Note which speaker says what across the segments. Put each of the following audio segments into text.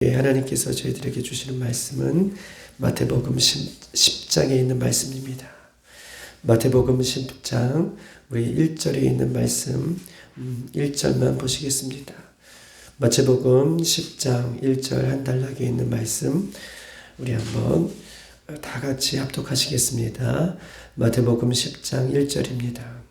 Speaker 1: 하나님께서 저희들에게 주시는 말씀은 마태복음 10장에 있는 말씀입니다. 마태복음 10장 우리 1절에 있는 말씀 1절만 보시겠습니다. 마태복음 10장 1절 한 단락에 있는 말씀 우리 한번 다 같이 합독하시겠습니다. 마태복음 10장 1절입니다.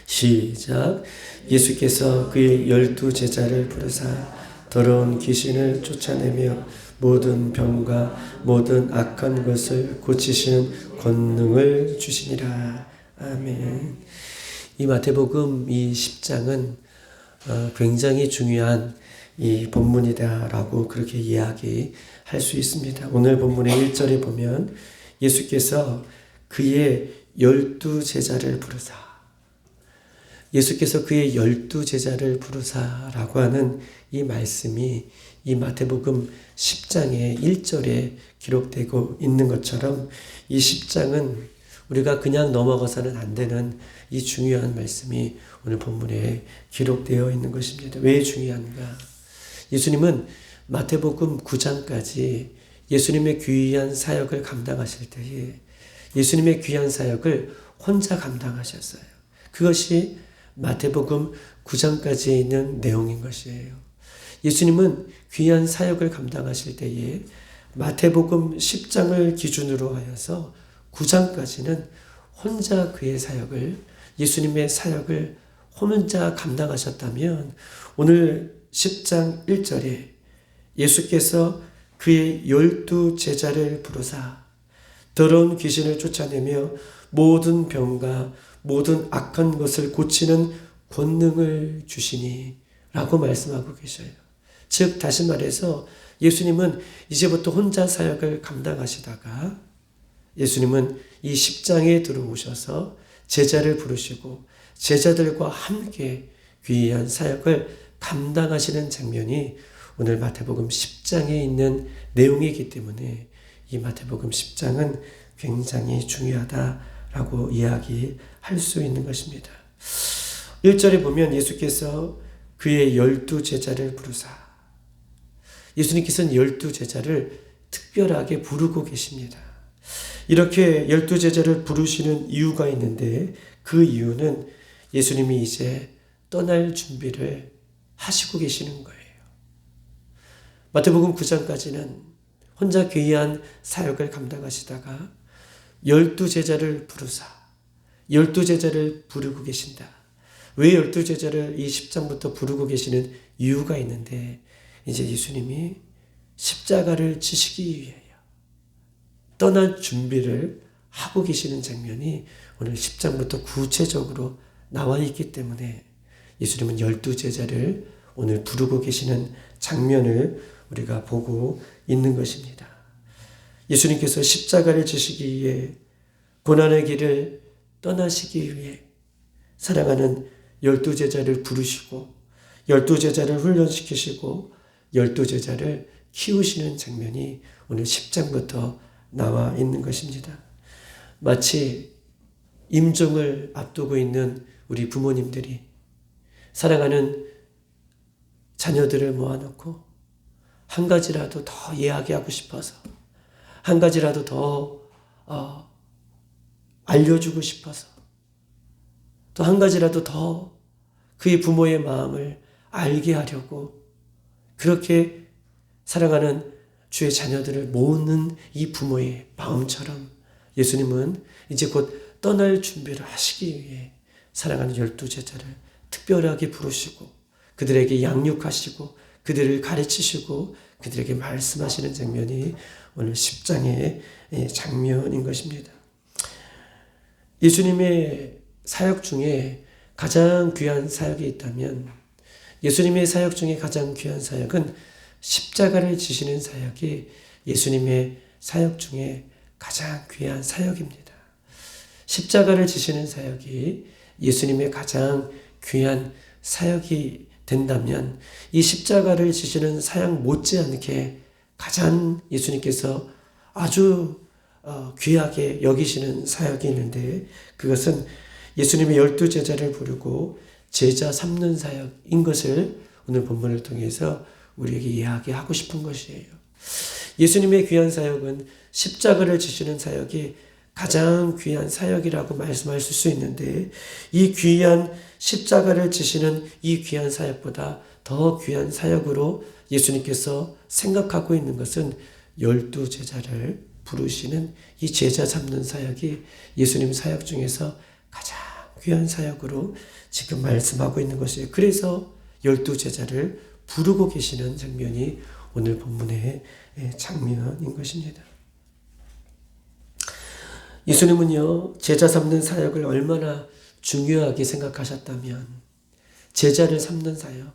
Speaker 1: 시작. 예수께서 그의 12제자를 부르사 더러운 귀신을 쫓아내며 모든 병과 모든 악한 것을 고치시는 권능을 주시니라. 아멘. 이 마태복음 이 10장은 굉장히 중요한 이 본문이다라고 그렇게 이야기할 수 있습니다. 오늘 본문의 1절에 보면 예수께서 그의 12제자를 부르사 예수께서 그의 12제자를 부르사라고 하는 이 말씀이 이 마태복음 10장의 1절에 기록되고 있는 것처럼 이 10장은 우리가 그냥 넘어가서는 안 되는 이 중요한 말씀이 오늘 본문에 기록되어 있는 것입니다. 왜 중요한가? 예수님은 마태복음 9장까지 예수님의 귀한 사역을 감당하실 때에 예수님의 귀한 사역을 혼자 감당하셨어요. 그것이 마태복음 9장까지 있는 내용인 것이에요. 예수님은 귀한 사역을 감당하실 때에 마태복음 10장을 기준으로 하여서 9장까지는 혼자 그의 사역을, 예수님의 사역을 혼자 감당하셨다면 오늘 10장 1절에 예수께서 그의 12제자를 부르사 더러운 귀신을 쫓아내며 모든 병과 모든 악한 것을 고치는 권능을 주시니 라고 말씀하고 계셔요. 즉 다시 말해서 예수님은 이제부터 혼자 사역을 감당하시다가 예수님은 이 10장에 들어오셔서 제자를 부르시고 제자들과 함께 귀한 사역을 감당하시는 장면이 오늘 마태복음 10장에 있는 내용이기 때문에 이 마태복음 10장은 굉장히 중요하다라고 이야기할 수 있는 것입니다. 1절에 보면 예수께서 그의 12제자를 부르사 예수님께서는 12제자를 특별하게 부르고 계십니다. 이렇게 12제자를 부르시는 이유가 있는데 그 이유는 예수님이 이제 떠날 준비를 하시고 계시는 거예요. 마태복음 9장까지는 혼자 귀한 사역을 감당하시다가 12제자를 부르사 12제자를 부르고 계신다. 왜 12제자를 이 10장부터 부르고 계시는 이유가 있는데 이제 예수님이 십자가를 지시기 위하여 떠날 준비를 하고 계시는 장면이 오늘 10장부터 구체적으로 나와 있기 때문에 예수님은 12제자를 오늘 부르고 계시는 장면을 우리가 보고 있는 것입니다. 예수님께서 십자가를 지시기 위해 고난의 길을 떠나시기 위해 사랑하는 12제자를 부르시고 12제자를 훈련시키시고 12제자를 키우시는 장면이 오늘 10장부터 나와 있는 것입니다. 마치 임종을 앞두고 있는 우리 부모님들이 사랑하는 자녀들을 모아놓고 한 가지라도 더 이야기하고 싶어서 한 가지라도 더 알려주고 싶어서 또 한 가지라도 더 그의 부모의 마음을 알게 하려고 그렇게 사랑하는 주의 자녀들을 모으는 이 부모의 마음처럼 예수님은 이제 곧 떠날 준비를 하시기 위해 사랑하는 12제자를 특별하게 부르시고 그들에게 양육하시고 그들을 가르치시고 그들에게 말씀하시는 장면이 오늘 10장의 장면인 것입니다. 예수님의 사역 중에 가장 귀한 사역이 있다면 예수님의 사역 중에 가장 귀한 사역은 십자가를 지시는 사역이 예수님의 사역 중에 가장 귀한 사역입니다. 십자가를 지시는 사역이 예수님의 가장 귀한 사역이 된다면 이 십자가를 지시는 사역 못지않게 가장 예수님께서 아주 귀하게 여기시는 사역이 있는데 그것은 예수님의 12제자를 부르고 제자 삼는 사역인 것을 오늘 본문을 통해서 우리에게 이야기하고 싶은 것이에요. 예수님의 귀한 사역은 십자가를 지시는 사역이 가장 귀한 사역이라고 말씀하실 수 있는데, 이 귀한 십자가를 지시는 이 귀한 사역보다 더 귀한 사역으로 예수님께서 생각하고 있는 것은 12제자를 부르시는 이 제자 삼는 사역이 예수님 사역 중에서 가장 귀한 사역으로 지금 말씀하고 있는 것이에요. 그래서 12제자를 부르고 계시는 장면이 오늘 본문의 장면인 것입니다. 예수님은요, 제자 삼는 사역을 얼마나 중요하게 생각하셨다면, 제자를 삼는 사역,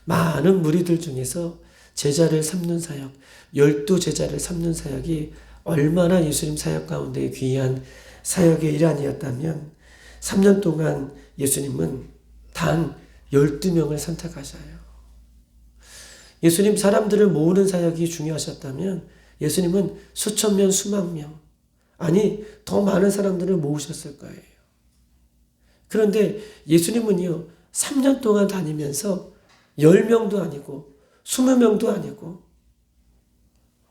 Speaker 1: 많은 무리들 중에서 제자를 삼는 사역, 12제자를 삼는 사역이 얼마나 예수님 사역 가운데 귀한 사역의 일환이었다면, 3년 동안 예수님은 단 12명을 선택하셔요. 예수님 사람들을 모으는 사역이 중요하셨다면 예수님은 수천 명, 수만 명, 아니 더 많은 사람들을 모으셨을 거예요. 그런데 예수님은요, 3년 동안 다니면서 10명도 아니고 20명도 아니고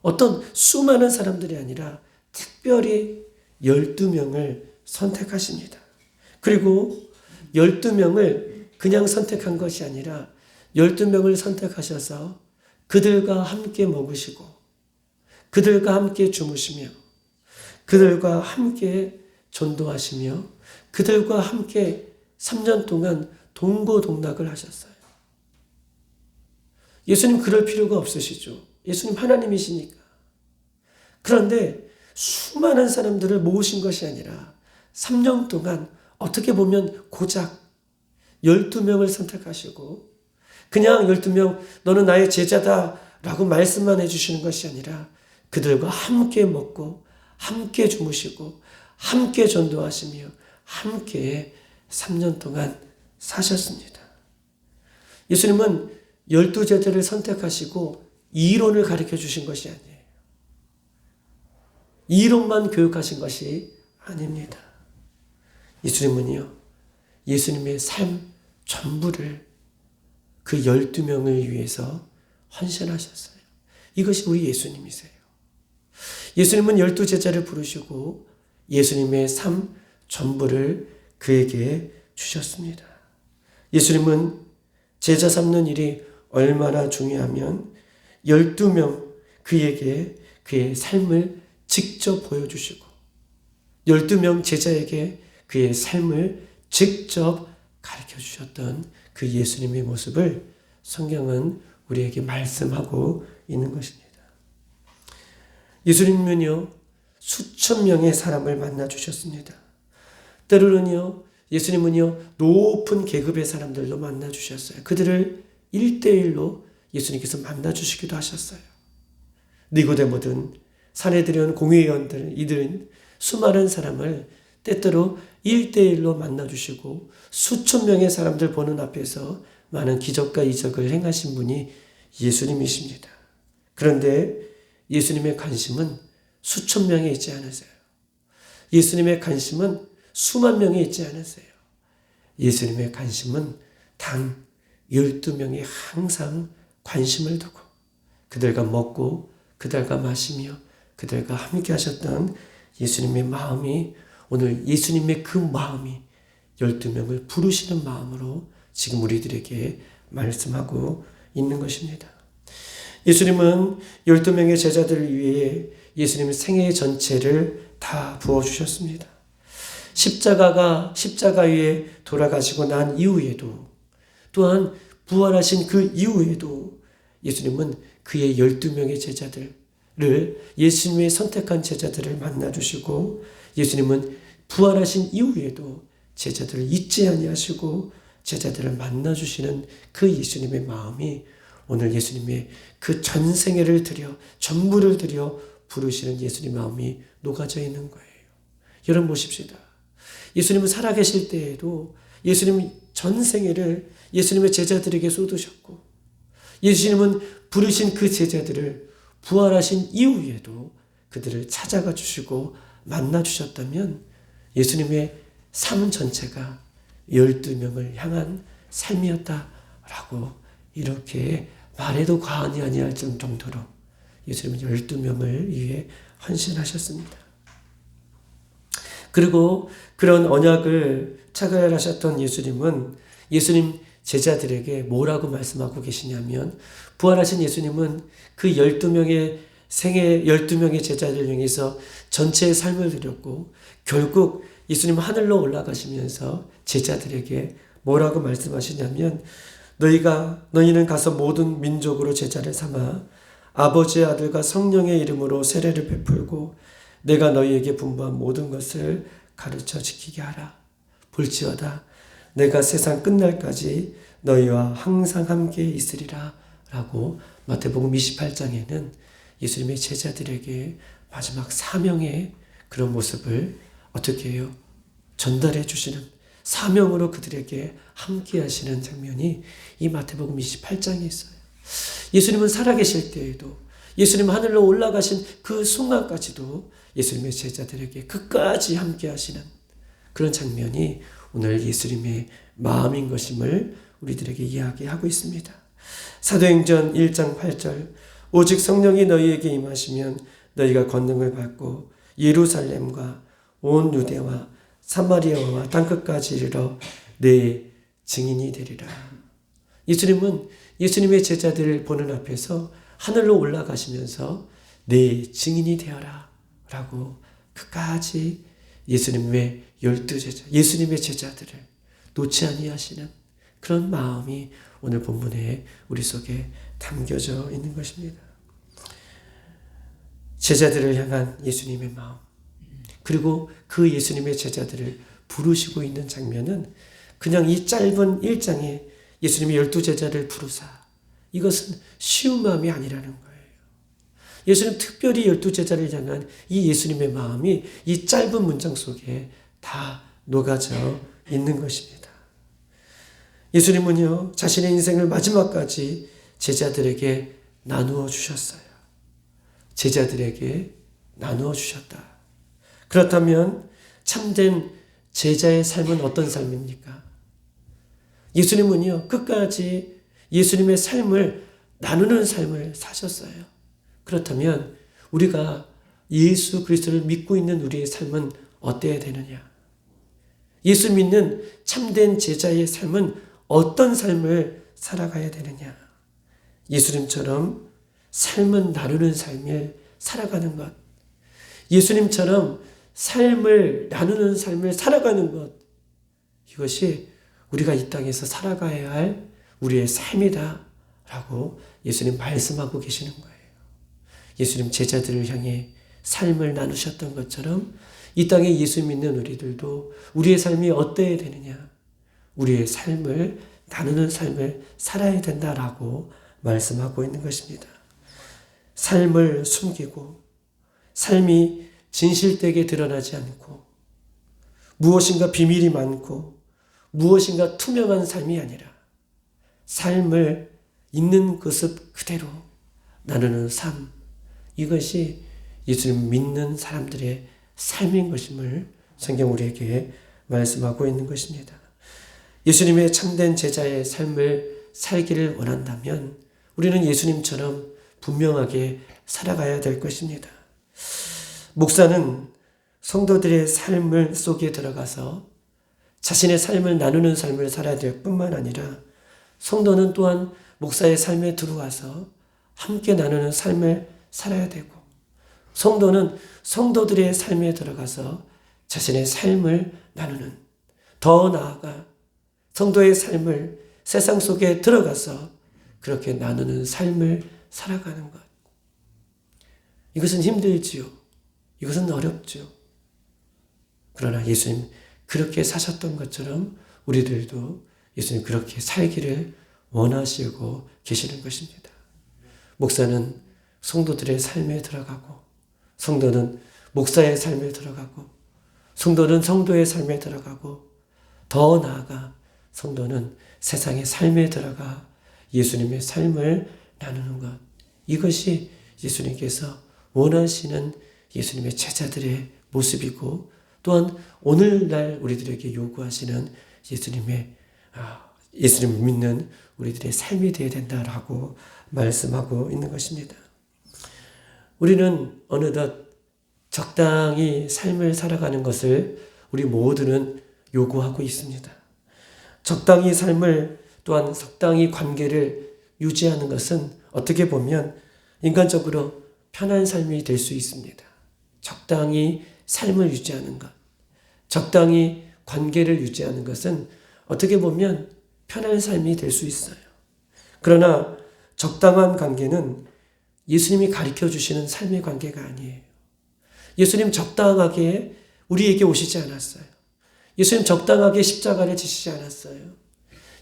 Speaker 1: 어떤 수많은 사람들이 아니라 특별히 12명을 선택하십니다. 그리고 12명을 그냥 선택한 것이 아니라 12명을 선택하셔서 그들과 함께 먹으시고 그들과 함께 주무시며 그들과 함께 전도하시며 그들과 함께 3년 동안 동고동락을 하셨어요. 예수님 그럴 필요가 없으시죠. 예수님 하나님이시니까. 그런데 수많은 사람들을 모으신 것이 아니라 3년 동안 어떻게 보면 고작 12명을 선택하시고 그냥 12명 너는 나의 제자다 라고 말씀만 해주시는 것이 아니라 그들과 함께 먹고 함께 주무시고 함께 전도하시며 함께 3년 동안 사셨습니다. 예수님은 12제자를 선택하시고 이론을 가르쳐 주신 것이 아니에요. 이론만 교육하신 것이 아닙니다. 예수님은요, 예수님의 삶 전부를 그 12명을 위해서 헌신하셨어요. 이것이 우리 예수님이세요. 예수님은 12제자를 부르시고 예수님의 삶 전부를 그에게 주셨습니다. 예수님은 제자 삼는 일이 얼마나 중요하면 12명 그에게 그의 삶을 직접 보여주시고 12명 제자에게 그의 삶을 직접 가르쳐 주셨던 그 예수님의 모습을 성경은 우리에게 말씀하고 있는 것입니다. 예수님은요, 수천 명의 사람을 만나 주셨습니다. 때로는요, 예수님은요, 높은 계급의 사람들도 만나 주셨어요. 그들을 1대1로 예수님께서 만나 주시기도 하셨어요. 니고데모든 산헤드린 공회의원들, 이들은 수많은 사람을 때때로 1대1로 만나 주시고 수천 명의 사람들 보는 앞에서 많은 기적과 이적을 행하신 분이 예수님이십니다. 그런데 예수님의 관심은 수천 명에 있지 않으세요. 예수님의 관심은 수만 명에 있지 않으세요. 예수님의 관심은 단 12명이 항상 관심을 두고 그들과 먹고 그들과 마시며 그들과 함께 하셨던 예수님의 마음이 오늘 예수님의 그 마음이 12명을 부르시는 마음으로 지금 우리들에게 말씀하고 있는 것입니다. 예수님은 12명의 제자들을 위해 예수님의 생애 전체를 다 부어주셨습니다. 십자가 위에 돌아가시고 난 이후에도 또한 부활하신 그 이후에도 예수님은 그의 12명의 제자들을 예수님의 선택한 제자들을 만나주시고 예수님은 부활하신 이후에도 제자들을 잊지 아니하시고 제자들을 만나주시는 그 예수님의 마음이 오늘 예수님의 그 전생애를 들여 전부를 들여 부르시는 예수님의 마음이 녹아져 있는 거예요. 여러분 보십시다. 예수님은 살아계실 때에도 예수님 전생애를 예수님의 제자들에게 쏟으셨고 예수님은 부르신 그 제자들을 부활하신 이후에도 그들을 찾아가 주시고 만나 주셨다면 예수님의 삶 전체가 12명을 향한 삶이었다라고 이렇게 말해도 과언이 아니할 정도로 예수님은 12명을 위해 헌신하셨습니다. 그리고 그런 언약을 차별하셨던 예수님 제자들에게 뭐라고 말씀하고 계시냐면, 부활하신 예수님은 그 12명의 제자들을 향해서 전체의 삶을 드렸고, 결국 예수님 하늘로 올라가시면서 제자들에게 뭐라고 말씀하시냐면, 너희는 가서 모든 민족으로 제자를 삼아 아버지의 아들과 성령의 이름으로 세례를 베풀고 내가 너희에게 분부한 모든 것을 가르쳐 지키게 하라. 볼지어다 내가 세상 끝날까지 너희와 항상 함께 있으리라 라고 마태복음 28장에는 예수님의 제자들에게 마지막 사명의 그런 모습을 어떻게 해요? 전달해 주시는, 사명으로 그들에게 함께 하시는 장면이 이 마태복음 28장에 있어요. 예수님은 살아계실 때에도, 예수님 하늘로 올라가신 그 순간까지도 예수님의 제자들에게 끝까지 함께 하시는 그런 장면이 오늘 예수님의 마음인 것임을 우리들에게 이야기하고 있습니다. 사도행전 1장 8절, 오직 성령이 너희에게 임하시면 너희가 권능을 받고 예루살렘과 온 유대와 사마리아와 땅끝까지 이르러 내 증인이 되리라. 예수님은 예수님의 제자들을 보는 앞에서 하늘로 올라가시면서 내 증인이 되어라 라고 끝까지 예수님의 12제자, 예수님의 제자들을 놓지 아니하시는 그런 마음이 오늘 본문에 우리 속에 담겨져 있는 것입니다. 제자들을 향한 예수님의 마음, 그리고 그 예수님의 제자들을 부르시고 있는 장면은 그냥 이 짧은 1장에 예수님이 12제자를 부르사, 이것은 쉬운 마음이 아니라는 거예요. 예수님 특별히 12제자를 향한 이 예수님의 마음이 이 짧은 문장 속에 다 녹아져 있는 것입니다. 예수님은요, 자신의 인생을 마지막까지 제자들에게 나누어 주셨어요. 제자들에게 나누어 주셨다. 그렇다면 참된 제자의 삶은 어떤 삶입니까? 예수님은요, 끝까지 예수님의 삶을 나누는 삶을 사셨어요. 그렇다면 우리가 예수 그리스도를 믿고 있는 우리의 삶은 어때야 되느냐? 예수 믿는 참된 제자의 삶은 어떤 삶을 살아가야 되느냐? 예수님처럼 삶은 나누는 삶을 살아가는 것, 예수님처럼 삶을 나누는 삶을 살아가는 것, 이것이 우리가 이 땅에서 살아가야 할 우리의 삶이다 라고 예수님 말씀하고 계시는 거예요. 예수님 제자들을 향해 삶을 나누셨던 것처럼 이 땅에 예수 믿는 우리들도 우리의 삶이 어때야 되느냐, 우리의 삶을 나누는 삶을 살아야 된다라고 말씀하고 있는 것입니다. 삶을 숨기고 삶이 진실되게 드러나지 않고 무엇인가 비밀이 많고 무엇인가 투명한 삶이 아니라 삶을 있는 모습 그대로 나누는 삶, 이것이 예수님 믿는 사람들의 삶인 것임을 성경 우리에게 말씀하고 있는 것입니다. 예수님의 참된 제자의 삶을 살기를 원한다면 우리는 예수님처럼 분명하게 살아가야 될 것입니다. 목사는 성도들의 삶을 속에 들어가서 자신의 삶을 나누는 삶을 살아야 될 뿐만 아니라 성도는 또한 목사의 삶에 들어와서 함께 나누는 삶을 살아야 되고, 성도는 성도들의 삶에 들어가서 자신의 삶을 나누는, 더 나아가 성도의 삶을 세상 속에 들어가서 그렇게 나누는 삶을 살아가는 것. 이것은 힘들지요. 이것은 어렵죠. 그러나 예수님 그렇게 사셨던 것처럼 우리들도 예수님 그렇게 살기를 원하시고 계시는 것입니다. 목사는 성도들의 삶에 들어가고, 성도는 목사의 삶에 들어가고, 성도는 성도의 삶에 들어가고, 더 나아가 성도는 세상의 삶에 들어가 예수님의 삶을 나누는 것. 이것이 예수님께서 원하시는 예수님의 제자들의 모습이고, 또한 오늘날 우리들에게 요구하시는 예수님의 예수님을 믿는 우리들의 삶이 되어야 된다라고 말씀하고 있는 것입니다. 우리는 어느덧 적당히 삶을 살아가는 것을 우리 모두는 요구하고 있습니다. 적당히 삶을 또한 적당히 관계를 유지하는 것은 어떻게 보면 인간적으로 편한 삶이 될 수 있습니다. 적당히 삶을 유지하는 것, 적당히 관계를 유지하는 것은 어떻게 보면 편한 삶이 될 수 있어요. 그러나 적당한 관계는 예수님이 가르쳐 주시는 삶의 관계가 아니에요. 예수님 적당하게 우리에게 오시지 않았어요. 예수님 적당하게 십자가를 지시지 않았어요.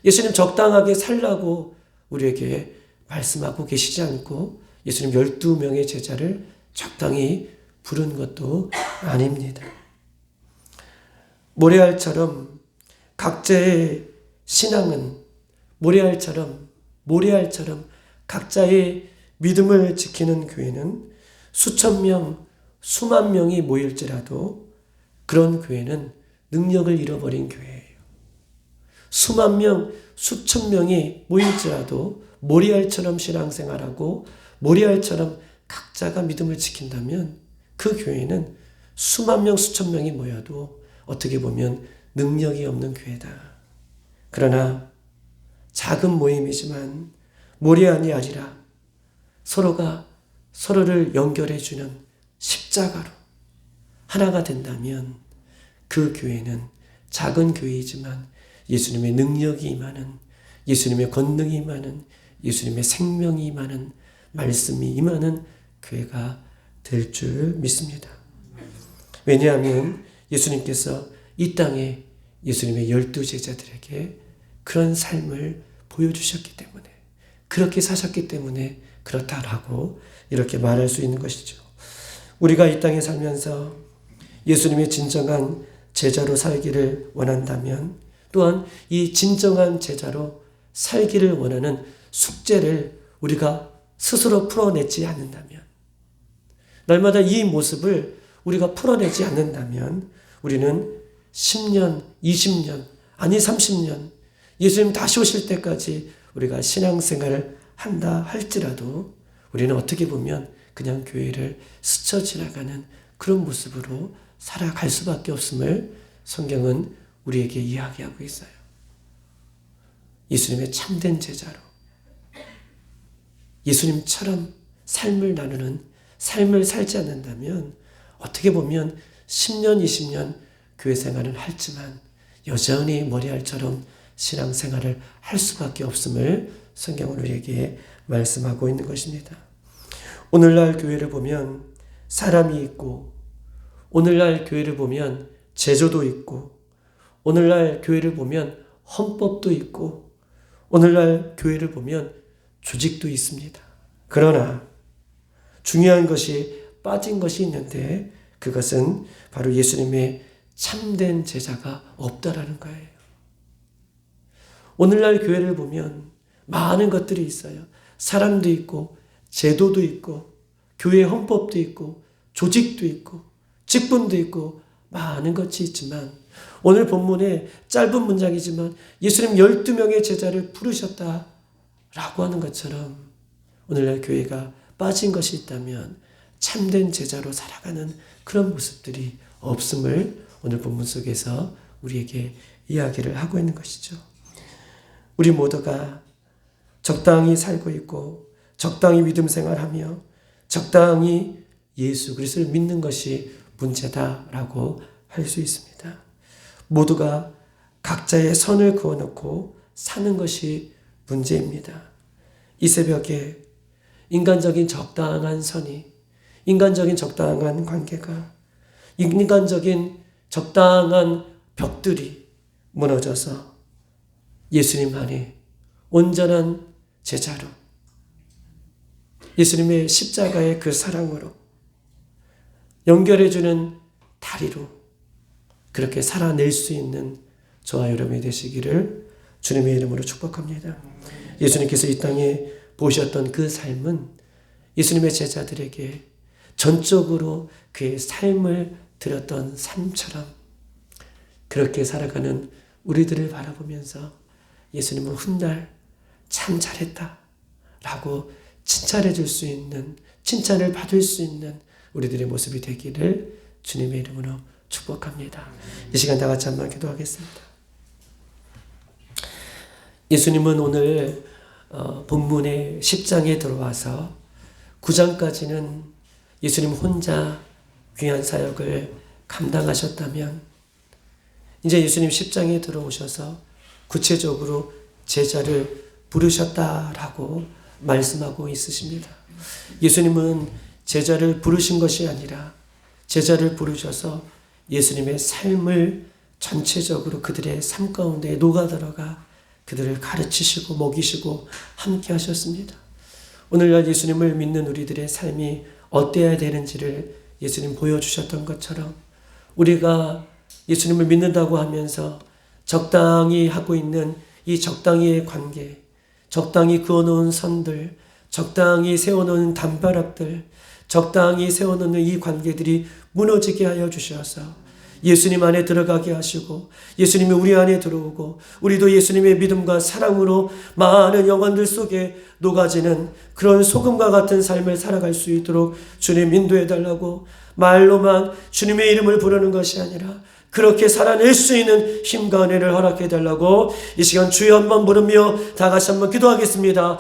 Speaker 1: 예수님 적당하게 살라고 우리에게 말씀하고 계시지 않고 예수님 12명의 제자를 적당히 부른 것도 아닙니다. 모래알처럼 각자의 신앙은 모래알처럼 각자의 믿음을 지키는 교회는 수천 명, 수만 명이 모일지라도 그런 교회는 능력을 잃어버린 교회예요. 수만 명, 수천 명이 모일지라도 모래알처럼 신앙생활하고 모래알처럼 각자가 믿음을 지킨다면 그 교회는 수만 명, 수천 명이 모여도 어떻게 보면 능력이 없는 교회다. 그러나 작은 모임이지만 모래알이 아니라 서로가 서로를 연결해주는 십자가로 하나가 된다면 그 교회는 작은 교회이지만 예수님의 능력이 임하는, 예수님의 권능이 임하는, 예수님의 생명이 임하는, 말씀이 임하는 교회가 될 줄 믿습니다. 왜냐하면 예수님께서 이 땅에 예수님의 12제자들에게 그런 삶을 보여주셨기 때문에, 그렇게 사셨기 때문에 그렇다라고 이렇게 말할 수 있는 것이죠. 우리가 이 땅에 살면서 예수님의 진정한 제자로 살기를 원한다면 또한 이 진정한 제자로 살기를 원하는 숙제를 우리가 스스로 풀어내지 않는다면, 날마다 이 모습을 우리가 풀어내지 않는다면 우리는 10년, 20년, 아니 30년 예수님 다시 오실 때까지 우리가 신앙생활을 한다 할지라도 우리는 어떻게 보면 그냥 교회를 스쳐 지나가는 그런 모습으로 살아갈 수밖에 없음을 성경은 우리에게 이야기하고 있어요. 예수님의 참된 제자로 예수님처럼 삶을 나누는 삶을 살지 않는다면 어떻게 보면 10년, 20년 교회 생활을 했지만 여전히 머리알처럼 신앙생활을 할 수밖에 없음을 성경은 우리에게 말씀하고 있는 것입니다. 오늘날 교회를 보면 사람이 있고, 오늘날 교회를 보면 제도도 있고, 오늘날 교회를 보면 헌법도 있고, 오늘날 교회를 보면 조직도 있습니다. 그러나 중요한 것이 빠진 것이 있는데 그것은 바로 예수님의 참된 제자가 없다라는 거예요. 오늘날 교회를 보면 많은 것들이 있어요. 사람도 있고 제도도 있고 교회 헌법도 있고 조직도 있고 직분도 있고 많은 것이 있지만 오늘 본문에 짧은 문장이지만 예수님 12명의 제자를 부르셨다라고 하는 것처럼 오늘날 교회가 빠진 것이 있다면 참된 제자로 살아가는 그런 모습들이 없음을 오늘 본문 속에서 우리에게 이야기를 하고 있는 것이죠. 우리 모두가 적당히 살고 있고 적당히 믿음 생활하며 적당히 예수 그리스도를 믿는 것이 문제다라고 할 수 있습니다. 모두가 각자의 선을 그어놓고 사는 것이 문제입니다. 이 새벽에 인간적인 적당한 선이, 인간적인 적당한 관계가, 인간적인 적당한 벽들이 무너져서 예수님 안에 온전한 제자로 예수님의 십자가의 그 사랑으로 연결해주는 다리로 그렇게 살아낼 수 있는 저와 여러분이 되시기를 주님의 이름으로 축복합니다. 예수님께서 이 땅에 보셨던 그 삶은 예수님의 제자들에게 전적으로 그의 삶을 드렸던 삶처럼 그렇게 살아가는 우리들을 바라보면서 예수님은 훗날 참 잘했다 라고 칭찬해 줄 수 있는, 칭찬을 받을 수 있는 우리들의 모습이 되기를 주님의 이름으로 축복합니다. 이 시간 다 같이 한번 기도하겠습니다. 예수님은 오늘 본문의 10장에 들어와서 9장까지는 예수님 혼자 귀한 사역을 감당하셨다면 이제 예수님 10장에 들어오셔서 구체적으로 제자를 부르셨다라고 말씀하고 있으십니다. 예수님은 제자를 부르신 것이 아니라 제자를 부르셔서 예수님의 삶을 전체적으로 그들의 삶 가운데 녹아들어가 그들을 가르치시고 먹이시고 함께 하셨습니다. 오늘날 예수님을 믿는 우리들의 삶이 어때야 되는지를 예수님 보여주셨던 것처럼 우리가 예수님을 믿는다고 하면서 적당히 하고 있는 이 적당히의 관계, 적당히 그어놓은 선들, 적당히 세워놓은 담벼락들, 적당히 세워놓는 이 관계들이 무너지게 하여 주셔서 예수님 안에 들어가게 하시고 예수님이 우리 안에 들어오고 우리도 예수님의 믿음과 사랑으로 많은 영혼들 속에 녹아지는 그런 소금과 같은 삶을 살아갈 수 있도록 주님 인도해 달라고, 말로만 주님의 이름을 부르는 것이 아니라 그렇게 살아낼 수 있는 힘과 은혜를 허락해 달라고 이 시간 주여 한번 부르며 다 같이 한번 기도하겠습니다.